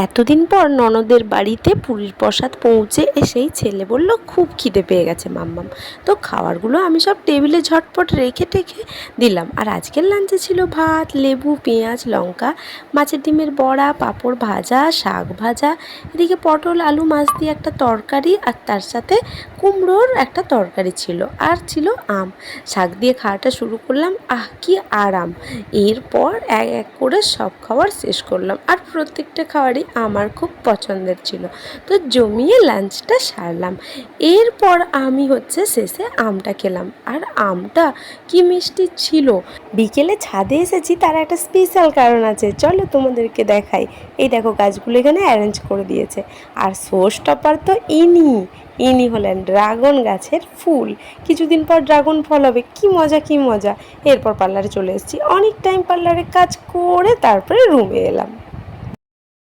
এতদিন পর ননদের বাড়িতে পুরীর প্রসাদ পৌঁছে এসেই ছেলে বলল খুব খিদে পেয়ে গেছে মাম্মাম। তো খাবারগুলো আমি সব টেবিলে ঝটপট রেখে টেখে দিলাম। আর আজকের লাঞ্চে ছিল ভাত, লেবু, পেঁয়াজ, লঙ্কা, মাছের ডিমের বড়া, পাঁপড় ভাজা, শাক ভাজা, এদিকে পটল আলু মাছ দিয়ে একটা তরকারি, আর তার সাথে কুমড়োর একটা তরকারি ছিল, আর ছিল আম। শাক দিয়ে খাওয়াটা শুরু করলাম, কি আরাম। এরপর এক এক করে সব খাবার শেষ করলাম, আর প্রত্যেকটা খাবারই আমার খুব পছন্দের ছিল। তো জমিয়ে লাঞ্চটা সারলাম। এরপর আমি শেষে আমটা খেলাম, আর আমটা কি মিষ্টি ছিল। বিকেলে ছাদে এসেছি, তার একটা স্পেশাল কারণ আছে, চলো তোমাদেরকে দেখাই। এই দেখো গাছগুলো এখানে অ্যারেঞ্জ করে দিয়েছে। আর শো স্টপার তো ইনি হলেন ড্রাগন গাছের ফুল। কিছুদিন পর ড্রাগন ফল হবে, কি মজা কি মজা। এরপর পার্লারে চলে এসেছি, অনেক টাইম পার্লারে কাজ করে তারপরে রুমে এলাম।